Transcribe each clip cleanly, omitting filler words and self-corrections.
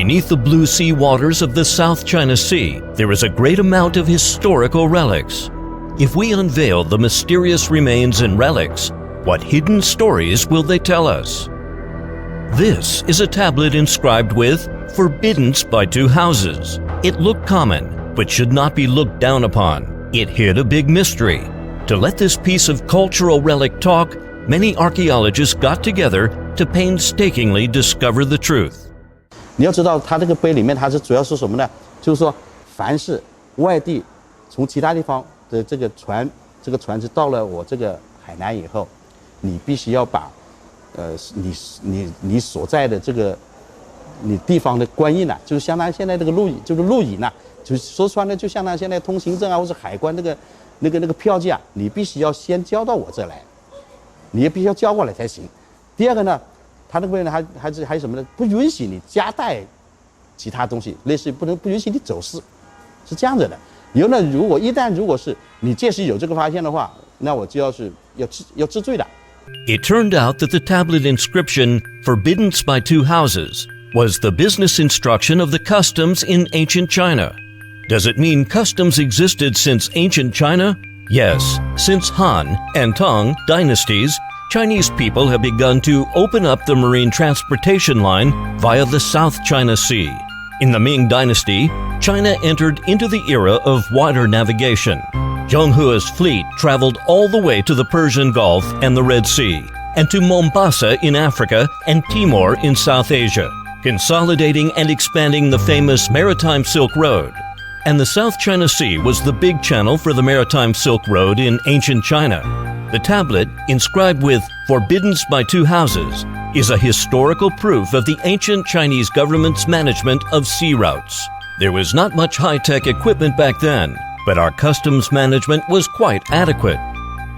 Beneath the blue sea waters of the South China Sea, there is a great amount of historical relics. If we unveil the mysterious remains and relics, what hidden stories will they tell us? This is a tablet inscribed with "Forbidden by Two Houses." It looked common, but should not be looked down upon. It hid a big mystery. To let this piece of cultural relic talk, many archaeologists got together to painstakingly discover the truth. 你要知道，它这个碑里面，它是主要是什么呢？就是说，凡是外地从其他地方的这个船只到了我这个海南以后，你必须要把，你所在的这个你地方的官印呐，就是相当于现在这个录影呐，就是说穿了就相当于现在通行证啊，或是海关那个票据啊，你必须要先交到我这来，你也必须要交过来才行。第二个呢，他那边呢还有什么呢？不允许你夹带其他东西，类似于不允许你走私，是这样子的。以后呢，如果是你届时有这个发现的话，那我就要治罪的。It turned out that the tablet inscription "Forbidden by Two Houses" was the business instruction of the customs in ancient China. Does it mean customs existed since ancient China? Yes, since Han and Tang dynasties, Chinese people have begun to open up the marine transportation line via the South China Sea. In the Ming Dynasty, China entered into the era of water navigation. Zhenghe's fleet traveled all the way to the Persian Gulf and the Red Sea, and to Mombasa in Africa and Timor in South Asia, consolidating and expanding the famous Maritime Silk Road. And the South China Sea was the big channel for the Maritime Silk Road in ancient China. The tablet, inscribed with "Forbidden by Two Houses," is a historical proof of the ancient Chinese government's management of sea routes. There was not much high-tech equipment back then, but our customs management was quite adequate.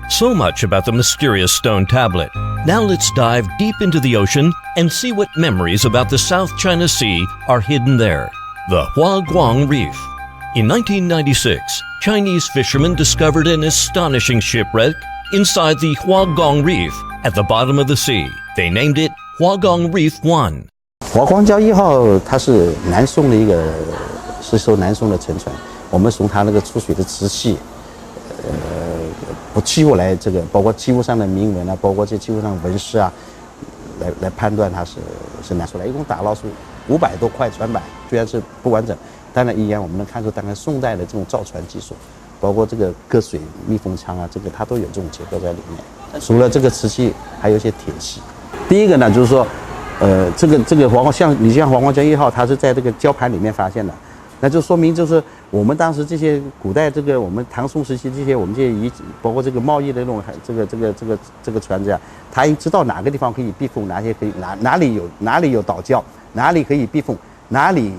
So much about the mysterious stone tablet. Now let's dive deep into the ocean and see what memories about the South China Sea are hidden there. The Huaguang Reef. In 1996, Chinese fishermen discovered an astonishing shipwreck inside the Huaguang Reef at the bottom of the sea. They named it Huaguang Reef 1. 华光礁1号它是南宋的是艘南宋的沉船，我们从它那个出水的瓷器，不记录来这个，包括器物上的铭文啊，包括这器物上纹饰啊，来判断它是南宋来，一共打捞出500多块船板，虽然是不完整。当然，依然我们能看出，大概宋代的这种造船技术，包括这个隔水密封舱啊，这个它都有这种结构在里面。除了这个瓷器，还有一些铁器。第一个呢，就是说，这个华光像华光礁1号，它是在这个礁盘里面发现的，那就说明就是我们当时这些古代我们唐宋时期这些我们这些包括这个贸易的这种这个船只啊，它知道哪个地方可以避风，哪些可以哪里有岛礁，哪里可以避风。哪里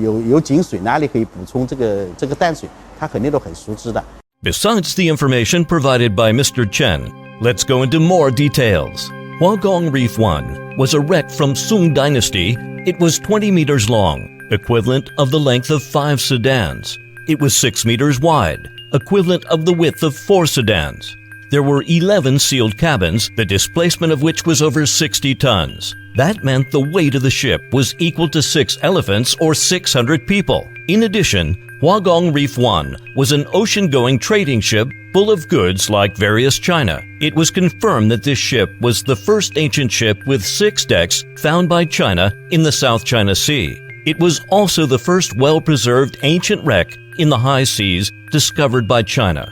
有井水，哪里可以补充这个淡水，他肯定都很熟知的。Besides the information provided by Mr. Chen, let's go into more details. Huaguang Reef 1 was a wreck from Sung Dynasty. It was 20 meters long, equivalent of the length of 5 sedans. It was 6 meters wide, equivalent of the width of 4 sedans. There were 11 sealed cabins, the displacement of which was over 60 tons. That meant the weight of the ship was equal to 6 elephants or 600 people. In addition, Huaguang Reef 1 was an ocean-going trading ship full of goods like various China. It was confirmed that this ship was the first ancient ship with 6 decks found by China in the South China Sea. It was also the first well-preserved ancient wreck in the high seas discovered by China.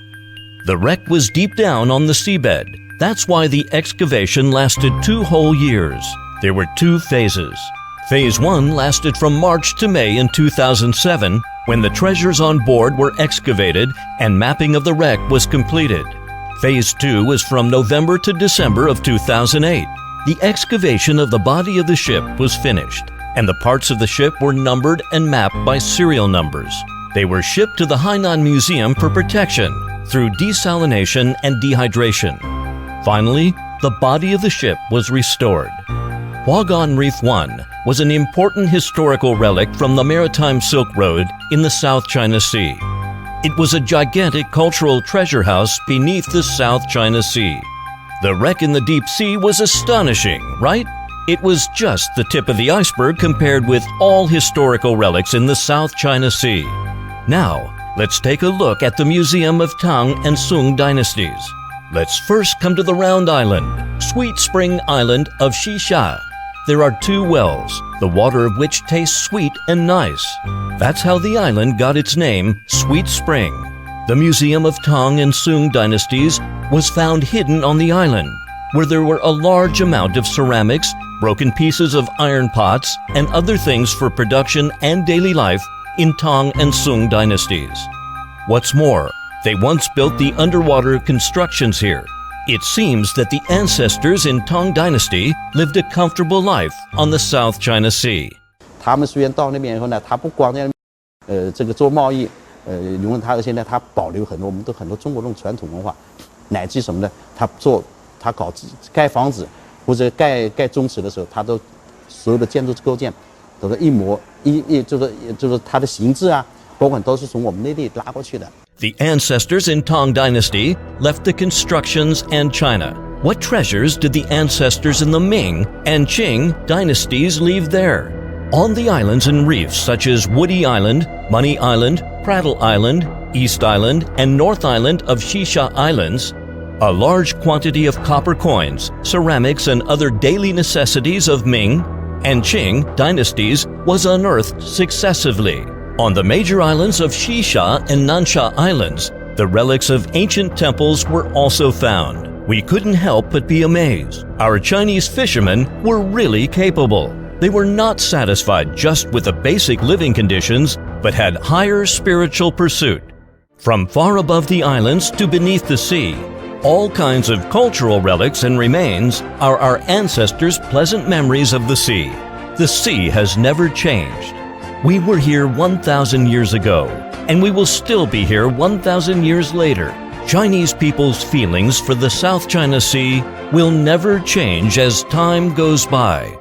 The wreck was deep down on the seabed. That's why the excavation lasted 2 whole years. There were 2 phases. Phase 1 lasted from March to May in 2007, when the treasures on board were excavated and mapping of the wreck was completed. Phase 2 was from November to December of 2008. The excavation of the body of the ship was finished, and the parts of the ship were numbered and mapped by serial numbers. They were shipped to the Hainan Museum for protection through desalination and dehydration. Finally, the body of the ship was restored. Huaguang Reef 1 was an important historical relic from the Maritime Silk Road in the South China Sea. It was a gigantic cultural treasure house beneath the South China Sea. The wreck in the deep sea was astonishing, right? it was just the tip of the iceberg compared with all historical relics in the South China Sea. Now, let's take a look at the Museum of Tang and Sung dynasties. Let's first come to the Round Island, Sweet Spring Island of Xisha. There are 2 wells, the water of which tastes sweet and nice. That's how the island got its name, Sweet Spring. The Museum of Tang and Sung dynasties was found hidden on the island, where there were a large amount of ceramics, broken pieces of iron pots, and other things for production and daily life in Tang and Sung dynasties. What's more, they once built the underwater constructions here. It seems that the ancestors in Tang Dynasty lived a comfortable life on the South China Sea. 他们虽然到那边以后呢，他不光在这个做贸易，因为他现在他保留很多我们很多中国这种传统文化，乃至什么呢？他搞盖房子或者盖宗祠的时候，他都所有的建筑构件都是一模一就是它的形制啊，包括都是从我们内地拉过去的。 The ancestors in Tang Dynasty left the constructions and China. What treasures did the ancestors in the Ming and Qing dynasties leave there? On the islands and reefs such as Woody Island, Money Island, Prattle Island, East Island, and North Island of Xisha Islands, a large quantity of copper coins, ceramics, and other daily necessities of Ming and Qing dynasties was unearthed successively. On the major islands of Xisha and Nansha Islands, the relics of ancient temples were also found. We couldn't help but be amazed. Our Chinese fishermen were really capable. They were not satisfied just with the basic living conditions, but had higher spiritual pursuit. From far above the islands to beneath the sea, all kinds of cultural relics and remains are our ancestors' pleasant memories of the sea. The sea has never changed. We were here 1,000 years ago, and we will still be here 1,000 years later. Chinese people's feelings for the South China Sea will never change as time goes by.